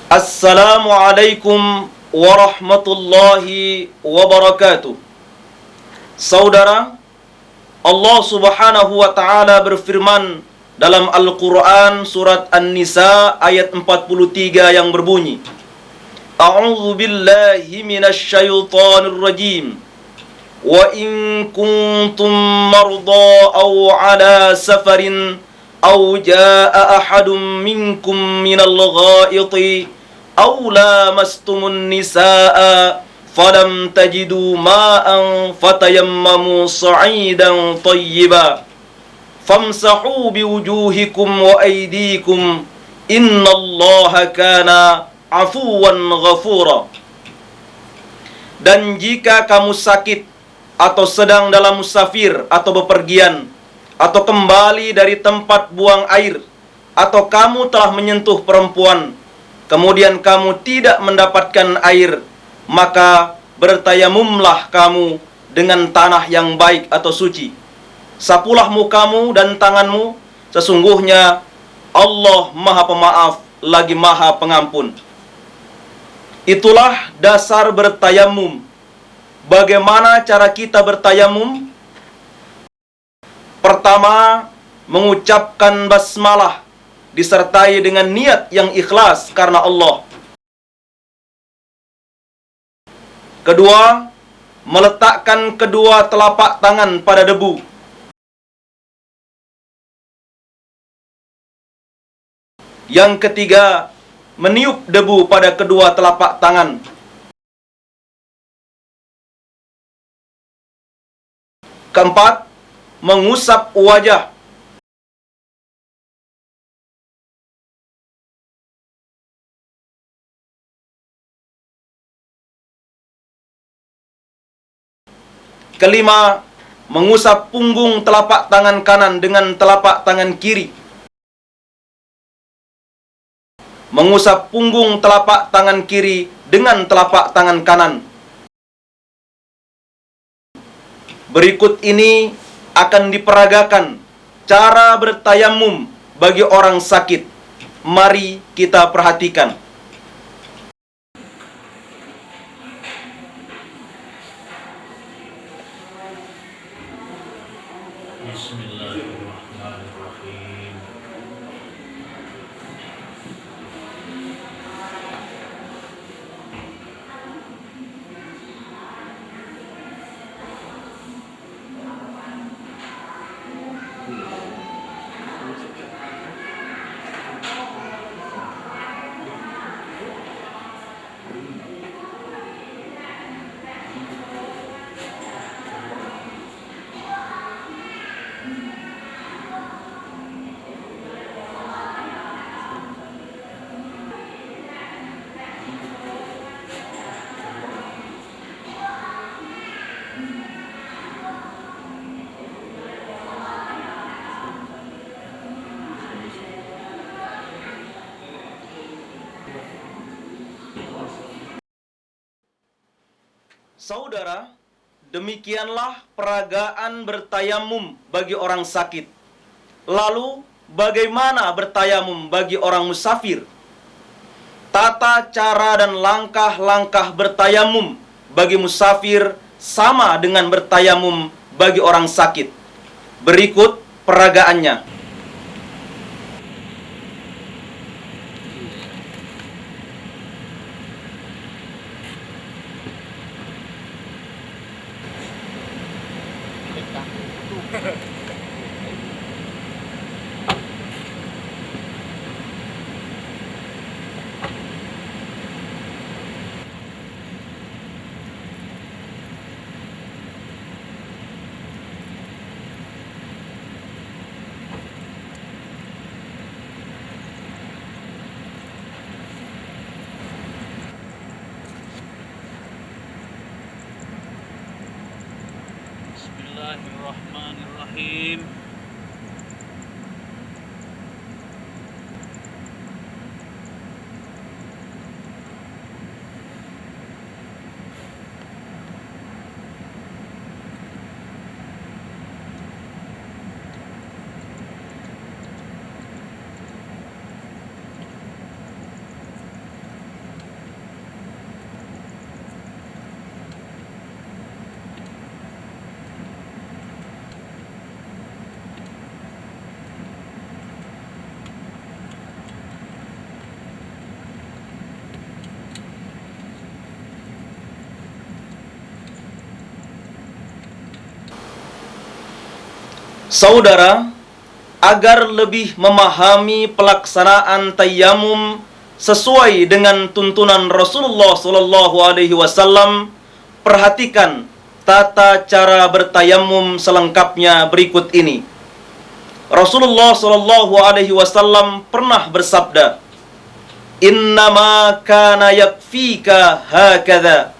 Assalamualaikum warahmatullahi wabarakatuh. Saudara, Allah Subhanahu wa taala berfirman dalam Al-Qur'an surat An-Nisa ayat 43 yang berbunyi, A'udzu billahi minasy syaithanir rajim. Wa in kuntum marda aw ala safarin aw jaa ahadum minkum minal ghaiti aw lamastumun nisaa falam tajidu ma'an fatayammamu sa'idan tayyiba famsahu biwujuhikum wa aydikum innallaha kana afuwan ghafura. Dan jika kamu sakit atau sedang dalam musafir atau bepergian atau kembali dari tempat buang air atau kamu telah menyentuh perempuan kemudian kamu tidak mendapatkan air, maka bertayamumlah kamu dengan tanah yang baik atau suci. Sapulah mukamu dan tanganmu, sesungguhnya Allah Maha Pemaaf lagi Maha Pengampun. Itulah dasar bertayamum. Bagaimana cara kita bertayamum? Pertama, mengucapkan basmalah disertai dengan niat yang ikhlas karena Allah. Kedua, meletakkan kedua telapak tangan pada debu. Yang ketiga, meniup debu pada kedua telapak tangan. Keempat, mengusap wajah. Kelima, mengusap punggung telapak tangan kanan dengan telapak tangan kiri. Mengusap punggung telapak tangan kiri dengan telapak tangan kanan. Berikut ini akan diperagakan cara bertayamum bagi orang sakit. Mari kita perhatikan. Bismillahirrahmanirrahim. Saudara, demikianlah peragaan bertayamum bagi orang sakit. Lalu, bagaimana bertayamum bagi orang musafir? Tata cara dan langkah-langkah bertayamum bagi musafir sama dengan bertayamum bagi orang sakit. Berikut peragaannya. Bismillahirrahmanirrahim. Saudara, agar lebih memahami pelaksanaan tayammum sesuai dengan tuntunan Rasulullah sallallahu alaihi wasallam, perhatikan tata cara bertayammum selengkapnya berikut ini. Rasulullah sallallahu alaihi wasallam pernah bersabda, "Innama kana yakfika hakadha."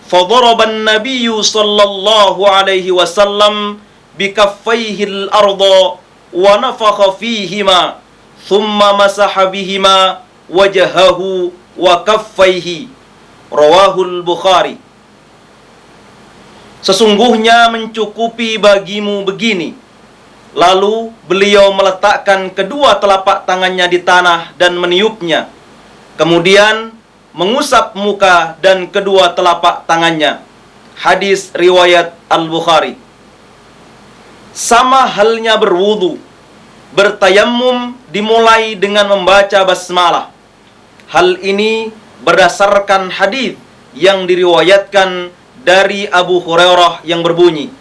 Fadaraba an-nabiy sallallahu alaihi wasallam bikaffaihi al-ardha wa nafakha fihima thumma masaha bihima wajahahu wa kaffaihi. Rawahul Bukhari. Sesungguhnya mencukupi bagimu begini. Lalu beliau meletakkan kedua telapak tangannya di tanah dan meniupnya. Kemudian mengusap muka dan kedua telapak tangannya. Hadis riwayat Al-Bukhari. Sama halnya berwudu. Bertayammum dimulai dengan membaca basmalah. Hal ini berdasarkan hadis yang diriwayatkan dari Abu Hurairah yang berbunyi,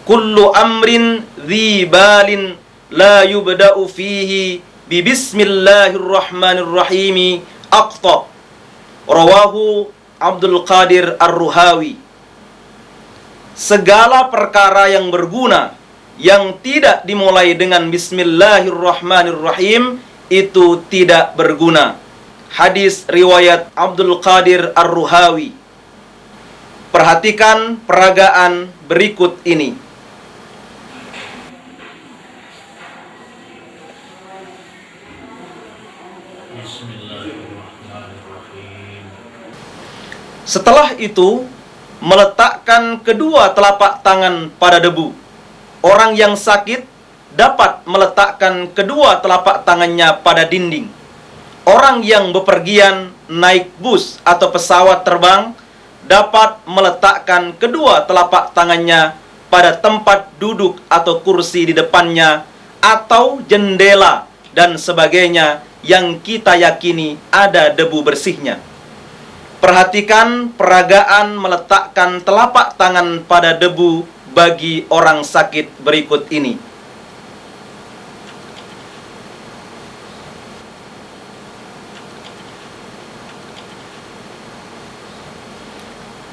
"Kullu amrin dhi balin la yubda'u fihi bi bismillahirrahmanirrahim aqta." Rawahu Abdul Qadir Ar-Ruhawi. Segala perkara yang berguna yang tidak dimulai dengan bismillahirrahmanirrahim itu tidak berguna. Hadis riwayat Abdul Qadir Ar-Ruhawi. Perhatikan peragaan berikut ini. Bismillahirrahmanirrahim. Setelah itu, meletakkan kedua telapak tangan pada debu. Orang yang sakit dapat meletakkan kedua telapak tangannya pada dinding. Orang yang bepergian naik bus atau pesawat terbang dapat meletakkan kedua telapak tangannya pada tempat duduk atau kursi di depannya atau jendela dan sebagainya yang kita yakini ada debu bersihnya. Perhatikan peragaan meletakkan telapak tangan pada debu bagi orang sakit berikut ini.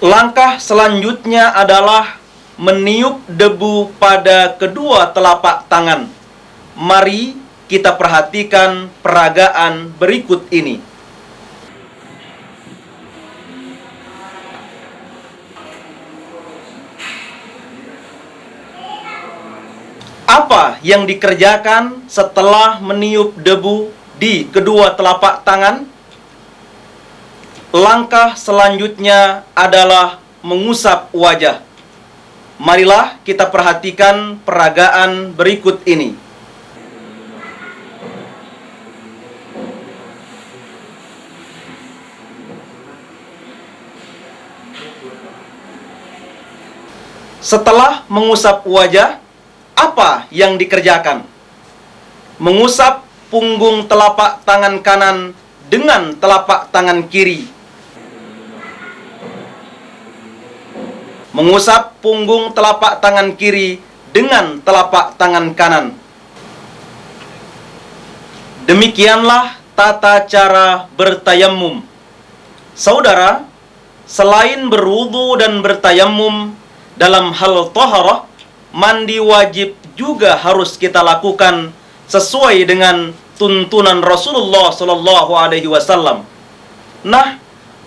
Langkah selanjutnya adalah meniup debu pada kedua telapak tangan. Mari kita perhatikan peragaan berikut ini. Apa yang dikerjakan setelah meniup debu di kedua telapak tangan? Langkah selanjutnya adalah mengusap wajah. Marilah kita perhatikan peragaan berikut ini. Setelah mengusap wajah, apa yang dikerjakan? Mengusap punggung telapak tangan kanan dengan telapak tangan kiri. Mengusap punggung telapak tangan kiri dengan telapak tangan kanan. Demikianlah tata cara bertayammum. Saudara, selain berwudu dan bertayammum, dalam hal taharah, mandi wajib juga harus kita lakukan sesuai dengan tuntunan Rasulullah sallallahu alaihi wasallam. Nah,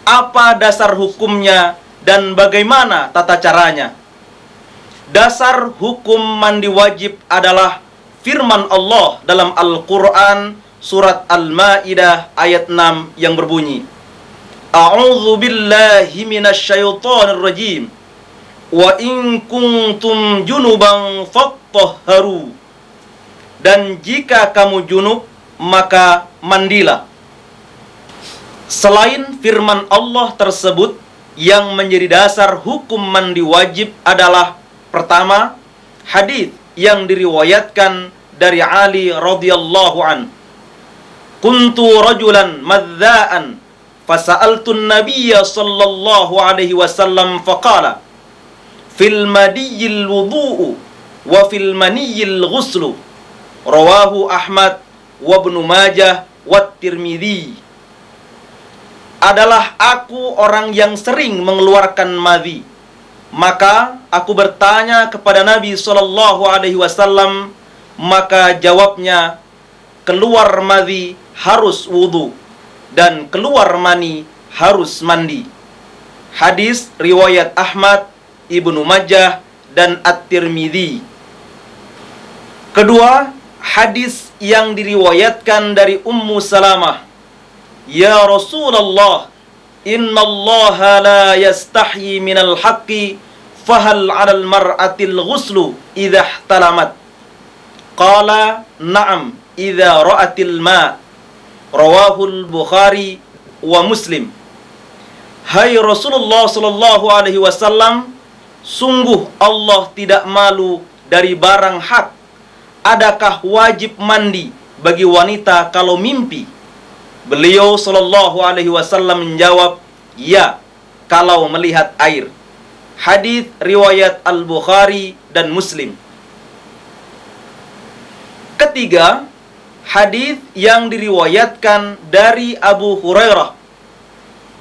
apa dasar hukumnya dan bagaimana tata caranya? Dasar hukum mandi wajib adalah firman Allah dalam Al-Qur'an surat Al-Maidah ayat 6 yang berbunyi, "A'udzu billahi minasyaitonir rajim. Wa in kuntum junuban fattahharu." Dan jika kamu junub, maka mandilah. Selain firman Allah tersebut, yang menjadi dasar hukum mandi wajib adalah pertama, hadis yang diriwayatkan dari Ali radhiyallahu an. "Kuntu rajulan madza'an fasa'altu an-nabiyya sallallahu alaihi wasallam faqala fil madiyil wudu'u wa fil maniyil ghuslu. Rawahu Ahmad wa Ibnu Majah wa Tirmidzi. Adalah aku orang yang sering mengeluarkan madhi. Maka aku bertanya kepada Nabi sallallahu alaihi wasallam, maka jawabnya, keluar madhi harus wudu dan keluar mani harus mandi. Hadis riwayat Ahmad, Ibnu Majah dan At-Tirmidzi. Kedua, hadis yang diriwayatkan dari Ummu Salamah. Ya Rasulullah, innallaha la yastahyi minal haqqi fahal 'alal mar'atil ghuslu idza ihtalamat. Qala na'am idza ra'atil ma'. Rawahul Bukhari wa Muslim. Hai Rasulullah sallallahu alaihi wasallam, sungguh Allah tidak malu dari barang hak. Adakah wajib mandi bagi wanita kalau mimpi? Beliau sallallahu alaihi wasallam menjawab, ya, kalau melihat air. Hadis riwayat Al-Bukhari dan Muslim. Ketiga, hadis yang diriwayatkan dari Abu Hurairah.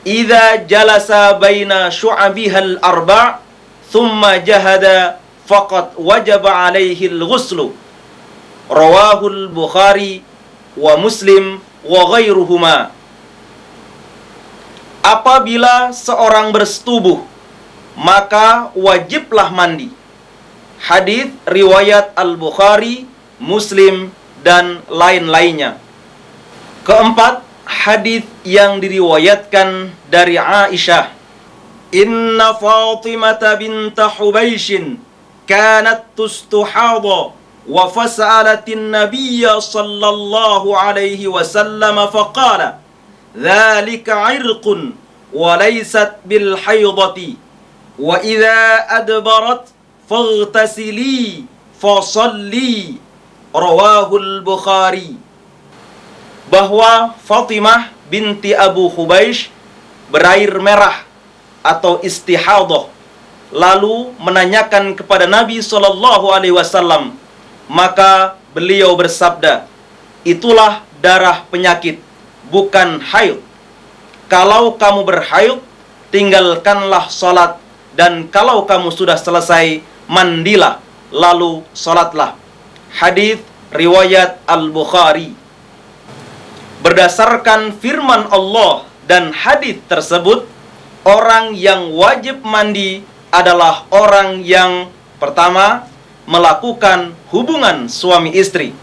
Idza jalasa baina syu'abihal arba' thumma jahada faqad wajaba alaihi al-ghuslu. Rawahul Bukhari wa Muslim wa ghairuhuma. Apabila seorang bersetubuh, maka wajiblah mandi. Hadis riwayat Al-Bukhari, Muslim dan lain-lainnya. Keempat, hadis yang diriwayatkan dari Aisyah. Inna Fatimah binta Hubaishin kanat tustuhadha wa fas'alatin nabiyya sallallahu alaihi wasallam faqala dhalika 'irqun wa laysat bil haydati wa idza adbarat faghtasili fasalli. Rawahul Bukhari. Bahwa Fatimah binti Abu Hubaish berair merah atau istihadah, lalu menanyakan kepada Nabi sallallahu alaihi wasallam, maka beliau bersabda, itulah darah penyakit, bukan haid. Kalau kamu berhaid, tinggalkanlah salat, dan kalau kamu sudah selesai, mandilah, lalu salatlah. Hadis riwayat Al-Bukhari. Berdasarkan firman Allah dan hadis tersebut, orang yang wajib mandi adalah orang yang pertama, melakukan hubungan suami istri.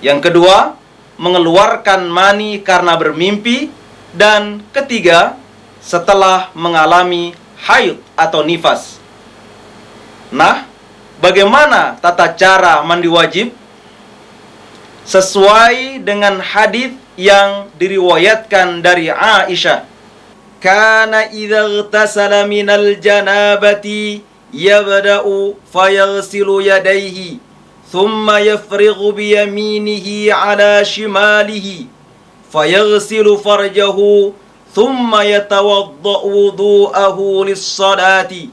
Yang kedua, mengeluarkan mani karena bermimpi. Dan ketiga, setelah mengalami haid atau nifas. Nah, bagaimana tata cara mandi wajib? Sesuai dengan hadis yang diriwayatkan dari Aisyah. Kana idza ightasala minal janabati yabda'u fayaghsilu yadayhi thumma yafrighu biyaminihi ala shimalihi fayaghsilu farjahu thumma yatawadda'u wudu'ahu lis-salati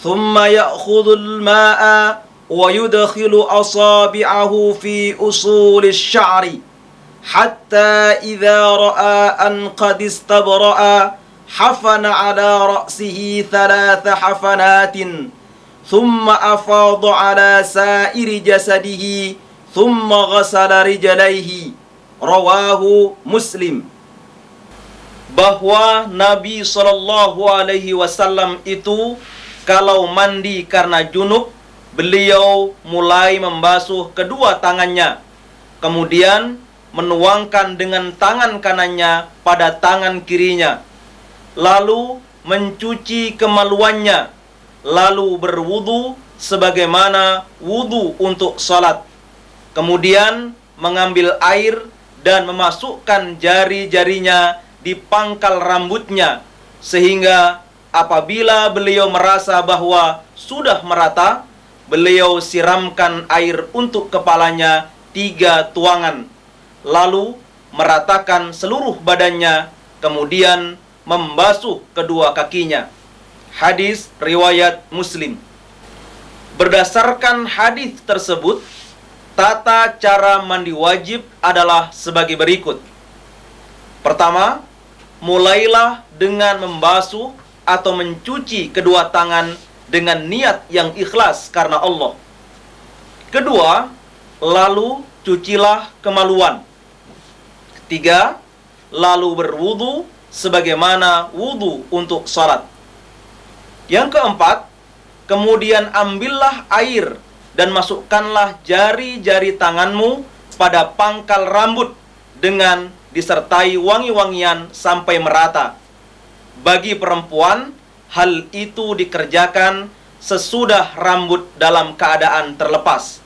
thumma ya'khudhu al-ma'a wa yudkhilu asabi'ahu fi usuli asy-sya'ri hatta idza ra'a an qad istabra'a hafana ala ra'sihi thalatha hafanatin thumma afadha ala sa'iri jasadihi thumma ghasala rijlaihi. Rawahu Muslim. Bahwa Nabi sallallahu alaihi wasallam itu kalau mandi karena junub, beliau mulai membasuh kedua tangannya, kemudian menuangkan dengan tangan kanannya pada tangan kirinya, lalu mencuci kemaluannya, lalu berwudu sebagaimana wudu untuk salat. Kemudian mengambil air dan memasukkan jari-jarinya di pangkal rambutnya, sehingga apabila beliau merasa bahwa sudah merata, beliau siramkan air untuk kepalanya 3 tuangan, lalu meratakan seluruh badannya, kemudian membasuh kedua kakinya. Hadis riwayat Muslim. Berdasarkan hadis tersebut, tata cara mandi wajib adalah sebagai berikut. Pertama, mulailah dengan membasuh atau mencuci kedua tangan dengan niat yang ikhlas karena Allah. Kedua, lalu cucilah kemaluan. Ketiga, lalu berwudu sebagaimana wudu untuk salat. Yang keempat, kemudian ambillah air dan masukkanlah jari-jari tanganmu pada pangkal rambut dengan disertai wangi-wangian sampai merata. Bagi perempuan, hal itu dikerjakan sesudah rambut dalam keadaan terlepas.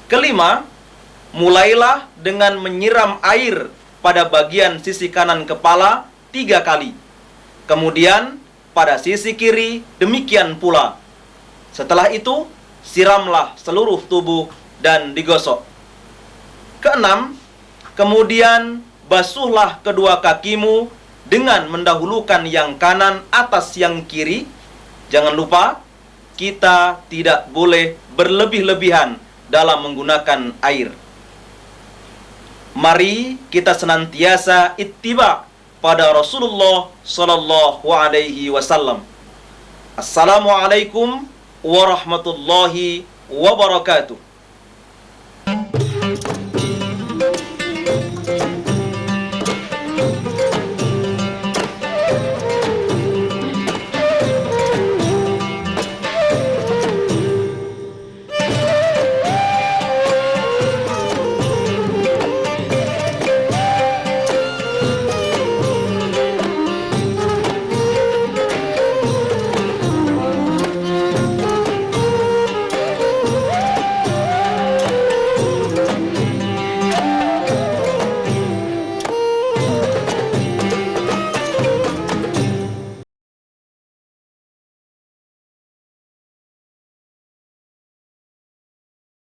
Kelima, mulailah dengan menyiram air pada bagian sisi kanan kepala 3 kali. Kemudian pada sisi kiri demikian pula. Setelah itu, siramlah seluruh tubuh dan digosok. Keenam, kemudian basuhlah kedua kakimu dengan mendahulukan yang kanan atas yang kiri. Jangan lupa, kita tidak boleh berlebih-lebihan dalam menggunakan air. Mari kita senantiasa ittiba pada Rasulullah sallallahu alaihi wasallam. Assalamualaikum warahmatullahi wabarakatuh.